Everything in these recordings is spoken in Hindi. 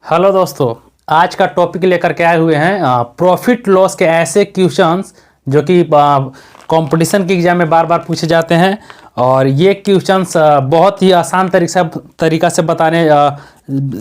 हेलो दोस्तों, आज का टॉपिक लेकर के आए हुए हैं प्रॉफिट लॉस के ऐसे क्वेश्चंस जो कि कंपटीशन के एग्जाम में बार बार पूछे जाते हैं। और ये क्वेश्चंस बहुत ही आसान तरीका से बताने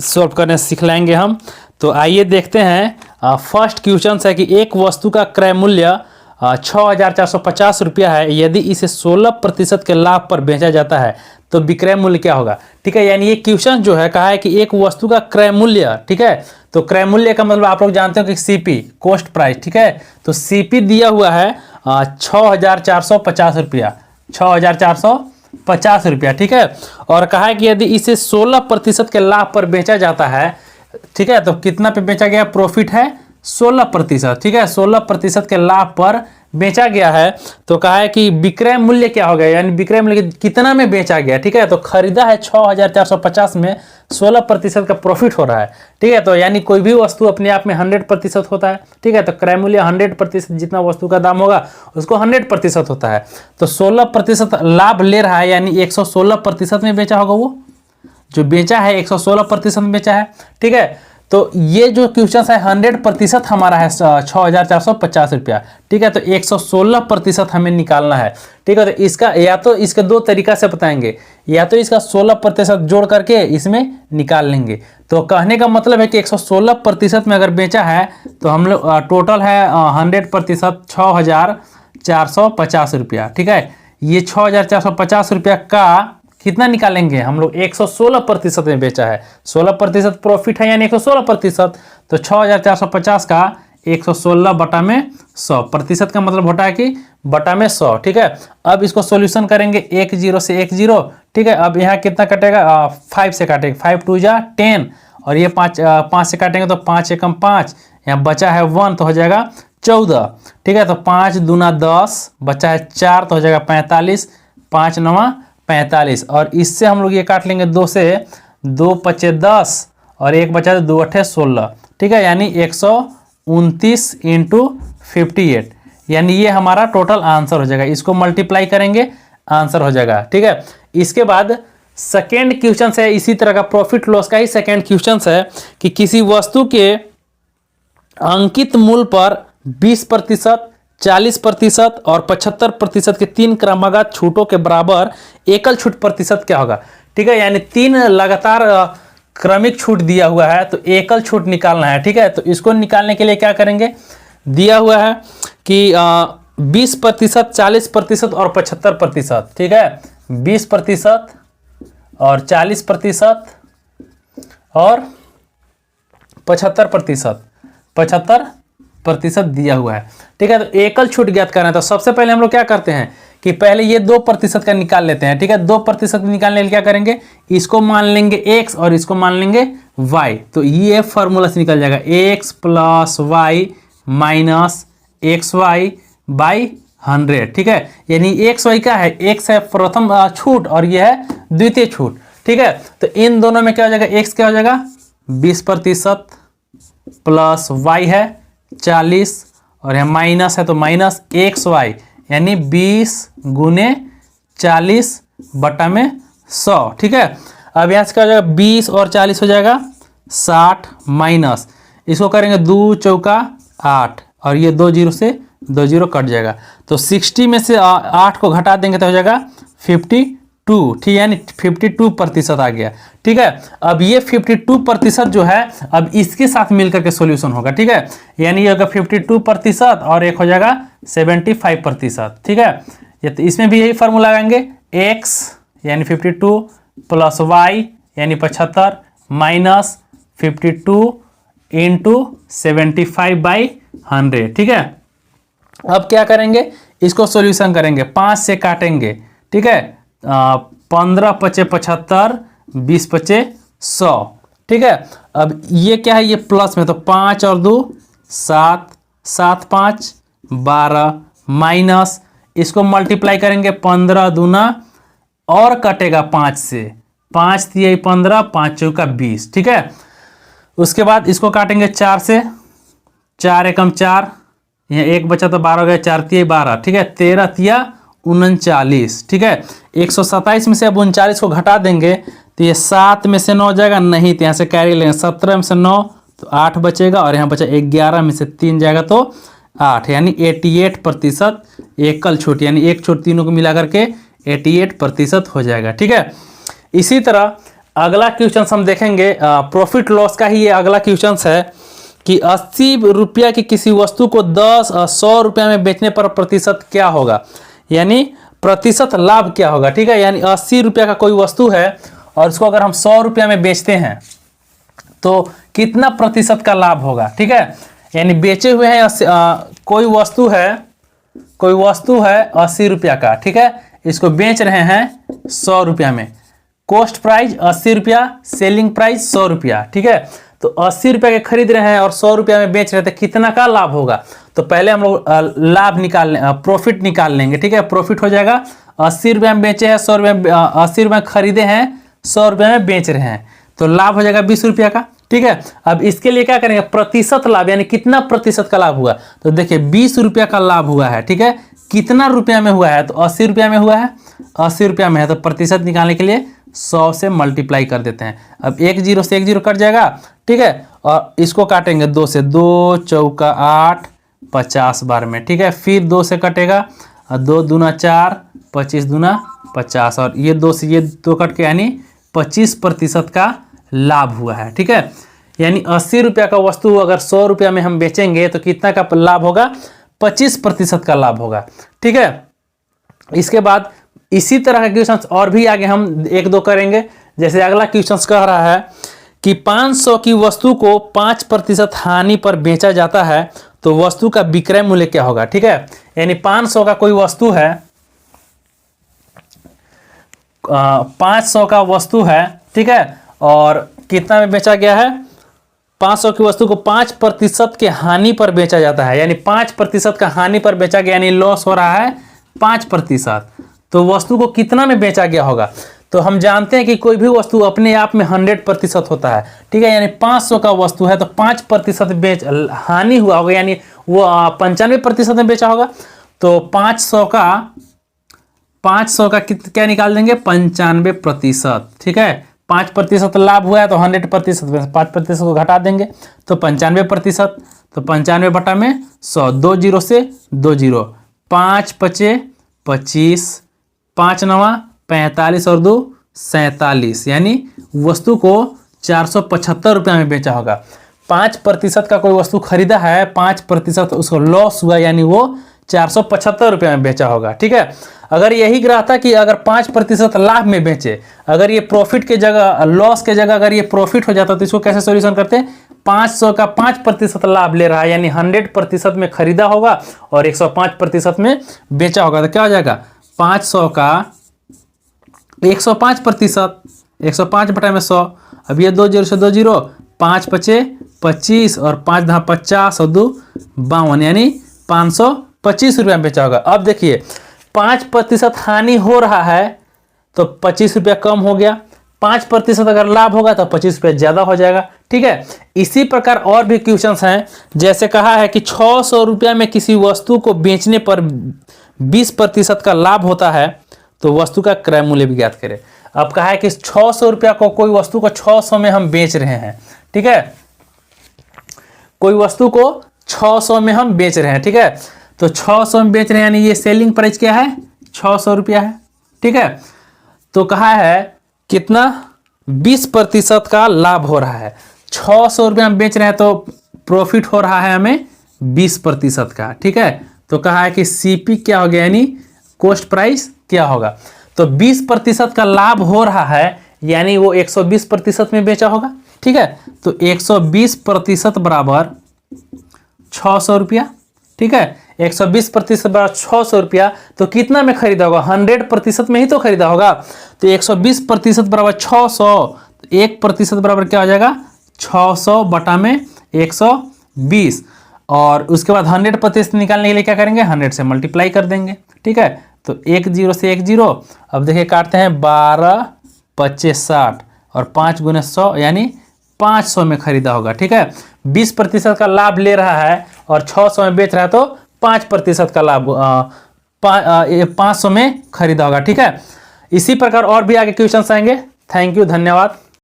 सॉल्व करने सिखलाएंगे हम। तो आइए देखते हैं। फर्स्ट क्वेश्चन है कि एक वस्तु का क्रय मूल्य 6,450 रुपया है। यदि इसे 16% के लाभ पर बेचा जाता है तो विक्रय मूल्य क्या होगा। ठीक है, यानी ये क्वेश्चन जो है कहा है कि एक वस्तु का क्रय मूल्य, ठीक है, तो क्रय मूल्य का मतलब आप लोग जानते हो कि सीपी, कॉस्ट प्राइस, ठीक है। तो सीपी दिया हुआ है 6,450 रुपया, 6,450 रुपया, ठीक है। और कहा है कि यदि इसे 16% के लाभ पर बेचा जाता है, ठीक है, तो कितना पे बेचा गया, प्रॉफिट है 16%, ठीक है, 16% के लाभ पर बेचा गया है। तो कहा है कि विक्रय मूल्य क्या हो गया, यानी विक्रय मूल्य कितना में बेचा गया, ठीक है। तो खरीदा है 6,450 में, 16% का प्रॉफिट हो रहा है, ठीक है। तो यानी कोई भी वस्तु अपने आप में 100% होता है, ठीक है। तो क्रय मूल्य 100%, जितना वस्तु का दाम होगा उसको 100% होता है। तो 16% लाभ ले रहा है, यानी 116% में बेचा होगा, वो जो बेचा है 116% में बेचा है, ठीक है। तो ये जो क्वेश्चन है 100% हमारा है 6,450 रुपया, ठीक है। तो 116% हमें निकालना है, ठीक है। तो इसका या तो इसके दो तरीका से बताएंगे, या तो इसका 16% जोड़ करके इसमें निकाल लेंगे। तो कहने का मतलब है कि 116% में अगर बेचा है तो हम लोग टोटल है 100% 6,450 रुपया, ठीक है। ये 6,450 रुपया का कितना निकालेंगे हम लोग, 116% में बेचा है, 16% प्रॉफिट है, यानी 116%। तो 6,450 का 116 बटा में 100, प्रतिशत का मतलब होता है कि बटा में 100, ठीक है। अब इसको सॉल्यूशन करेंगे 1 0 से 1 0, ठीक है। अब यहाँ कितना कटेगा, 5 से काटेंगे, 5 2 जा 10, और ये 5 से काटेंगे तो 5 एकम 5, यहाँ बचा है 1 तो हो जाएगा 14, ठीक है। तो 5 दूना 10, बचा है 4 तो हो जाएगा 45, 5 9 45, और इससे हम लोग ये काट लेंगे 2 से, 2 पचे 10 और 1 बचा 2 अठे 16, ठीक है। यानी 129 × 58, यानी ये हमारा टोटल आंसर हो जाएगा। इसको मल्टीप्लाई करेंगे, आंसर हो जाएगा, ठीक है। इसके बाद सेकेंड क्वेश्चन है इसी तरह का, प्रॉफिट लॉस का ही सेकेंड क्वेश्चन है कि किसी वस्तु के अंकित मूल्य पर 20%, 40% और 75% के 3 क्रमागत छूटों के बराबर एकल छूट प्रतिशत क्या होगा, ठीक है। यानी 3 लगातार क्रमिक छूट दिया हुआ है, तो एकल छूट निकालना है, ठीक है। तो इसको निकालने के लिए क्या करेंगे, दिया हुआ है कि 20%, 40% और 75%, ठीक है। 20% और 40% और 75% दिया हुआ है, ठीक है। तो एकल छूट ज्ञात करना है। तो सबसे पहले हम लोग क्या करते हैं कि पहले ये 2% का निकाल लेते हैं, ठीक है। 2% निकालने के लिए क्या करेंगे, इसको मान लेंगे x और इसको मान लेंगे y। तो ये फॉर्मूला से निकल जाएगा x + y minus XY by 100, ठीक है। यानी XY क्या है, x है प्रथम छूट और ये है द्वितीय छूट, ठीक है। तो इन दोनों में क्या हो जाएगा, x क्या हो जाएगा 20% प्लस y है 40 और यहाँ माइनस है तो माइनस XY, यानी 20 × 40 बटा में 100, ठीक है। अब यहाँ से क्या हो जाएगा, 20 और 40 हो जाएगा 60, माइनस इसको करेंगे 2 चौका 8 और ये 2 0 से 2 0 कट जाएगा। तो 60 में से 8 को घटा देंगे तो हो जाएगा 52, ठीक है, यानी 52% आ गया, ठीक है। अब ये 52% जो है अब इसके साथ मिलकर के सॉल्यूशन होगा, ठीक है। यानी ये होगा 52% और एक हो जाएगा 75%, ठीक है। ये तो इसमें भी यही फार्मूला लगाएंगे, x यानी 52 प्लस y यानी 75 माइनस 52 × 75/100, ठीक है। अब क्या करेंगे, इसको सॉल्यूशन करेंगे, 5 से काटेंगे, ठीक है। 15 पचे 75, 20 पचे 100, ठीक है। अब ये क्या है, ये प्लस में, तो 5 और 2 7, 7 5 12 माइनस इसको मल्टीप्लाई करेंगे 15 दूना और कटेगा 5 से, 5 3 15, 5 चौका 20, ठीक है। उसके बाद इसको काटेंगे 4 से, 4 एकम 4, यहाँ 1 बचा तो 12 हो गया, 4 3 12, ठीक है। 13 3 39, ठीक है। 127 में से अब 39 को घटा देंगे तो ये 7 में से 9 जाएगा नहीं, तो यहाँ से कैरी लेंगे। 17 में से 9 तो 8 बचेगा, और यहाँ बचा 11 में से 3 जाएगा तो 8, यानी 88% एकल छूट, यानी एक छूट तीनों को मिला करके 88% हो जाएगा। ठीक है, इसी तरह अगला क्वेश्चन हम देखेंगे, प्रॉफिट लॉस का ही ये अगला क्वेश्चन है कि 80 रुपया की किसी वस्तु को 100 रुपया में बेचने पर प्रतिशत क्या होगा, यानी प्रतिशत लाभ क्या होगा। ठीक है, यानी 80 रुपया का कोई वस्तु है और उसको अगर हम 100 रुपया में बेचते हैं तो कितना प्रतिशत का लाभ होगा। ठीक है, यानी बेचे हुए हैं कोई वस्तु है 80 रुपया का। ठीक है, इसको बेच रहे हैं 100 रुपया में, कॉस्ट प्राइस 80 रुपया, सेलिंग प्राइस 100 रुपया। ठीक है, तो 80 रुपया के खरीद रहे हैं और 100 रुपया में बेच रहे थे, कितना का लाभ होगा। तो पहले हम लोग लाभ प्रॉफिट निकाल लेंगे। ठीक है, प्रॉफिट हो जाएगा 80 रुपया में बेचे हैं, 100 रुपया में 80 रुपया में खरीदे हैं, 100 रुपया में बेच रहे हैं, तो लाभ हो जाएगा 20 रुपया का। ठीक है, अब इसके लिए क्या करेंगे, प्रतिशत लाभ, यानी कितना प्रतिशत का लाभ हुआ। तो देखिए 20 रुपया का लाभ हुआ है। ठीक है, कितना रुपया में हुआ है, तो 80 रुपया में हुआ है, 80 रुपया में है, तो प्रतिशत निकालने के लिए 100 से मल्टीप्लाई कर देते हैं। अब 1 0 से 1 0 कट जाएगा। ठीक है, और इसको काटेंगे 2 से, 2 चौका 8, 50 बार में। ठीक है, फिर 2 से कटेगा, 2 दूना 4, 25 दूना 50, और ये 2 से ये 2 कट के, यानी 25% का लाभ हुआ है। ठीक है, यानी 80 रुपया का वस्तु अगर 100 रुपया में हम बेचेंगे तो कितना का लाभ होगा, 25% का लाभ होगा। ठीक है, इसके बाद इसी तरह के क्वेश्चन और भी आगे हम 1-2 करेंगे। जैसे अगला क्वेश्चन कह रहा है कि 500 की वस्तु को 5% हानि पर बेचा जाता है तो वस्तु का विक्रय मूल्य क्या होगा। ठीक है, यानी 500 का कोई वस्तु है, 500 का वस्तु है। ठीक है, और कितना में बेचा गया है, 500 की वस्तु को 5% के हानि पर बेचा जाता है, यानी 5% का हानि पर बेचा गया, यानी लॉस हो रहा है 5%। तो वस्तु को कितना में बेचा गया होगा। तो हम जानते हैं कि कोई भी वस्तु अपने आप में 100% होता है। ठीक है, यानी 500 का वस्तु है तो 5% हानि हुआ होगा, यानी वो 95% में बेचा होगा। तो 500 का क्या निकाल देंगे, 95%। ठीक है, 5% लाभ हुआ है तो 100% में 5% को घटा देंगे तो 95%। तो 95 बटा में 100, 2 0 से 2 0, 5 5 25, 5 9 45 और 2 47, यानी वस्तु को 475 रुपया में बेचा होगा। 5% का कोई वस्तु खरीदा है, 5% उसको लॉस हुआ, यानी वो 475 रुपये में बेचा होगा। ठीक है, अगर यही ग्राह था कि अगर 5% लाभ में बेचे, अगर ये प्रॉफिट के जगह लॉस के जगह अगर ये प्रॉफिट हो जाता तो इसको कैसे सॉल्यूशन करते हैं, 500 का 5% लाभ ले रहा है, यानी 100% में खरीदा होगा और 105% में बेचा होगा, तो क्या हो जाएगा, 500 का 105%, 105 बटा में 100। अब ये 2 0 से 2 0, 5 5 25 और 5 10 50 और 2 52, यानी 525 रुपया में बेचा होगा। अब देखिए 5% हानि हो रहा है तो 25 रुपया कम हो गया, 5% अगर लाभ होगा तो 25 रुपया ज़्यादा हो जाएगा। ठीक है, इसी प्रकार और भी क्वेश्चंस हैं। जैसे कहा है कि 600 रुपया में किसी वस्तु को बेचने पर 20% का लाभ होता है तो वस्तु का क्रय मूल्य भी ज्ञात करें। अब कहा है कि 600 रुपया को कोई वस्तु को 600 में हम बेच रहे हैं। ठीक है, कोई वस्तु को 600 में हम बेच रहे हैं। ठीक है, तो 600 में बेच रहे हैं, यानी ये सेलिंग प्राइस क्या है, 600 रुपया है। ठीक है, तो कहा है कितना, 20% का लाभ हो रहा है। 600 रुपया में बेच रहे हैं तो प्रॉफिट हो रहा है हमें 20% का। ठीक है, तो कहा है कि सीपी क्या हो गया, यानी कॉस्ट प्राइस क्या होगा। तो 20% का लाभ हो रहा है, यानी वो 120% में बेचा होगा। ठीक है, तो 120% बराबर 600 रुपया। ठीक है, 120% बराबर 600 रुपया, तो कितना में खरीदा होगा, 100% में ही तो खरीदा होगा। तो 120% बराबर 600, 1% बराबर क्या हो जाएगा, 600 बटा में 120, और उसके बाद 100% निकालने के लिए क्या करेंगे, 100 से मल्टीप्लाई कर देंगे। ठीक है, तो 1 0 से 1 0, अब देखिए काटते हैं 12 25 60 और 5 गुने 100, यानी 500 में खरीदा होगा। ठीक है, 20% का लाभ ले रहा है और 600 में बेच रहा है तो 5% का लाभ 500 में खरीदा होगा। ठीक है, इसी प्रकार और भी आगे क्वेश्चन आएंगे। थैंक यू, धन्यवाद।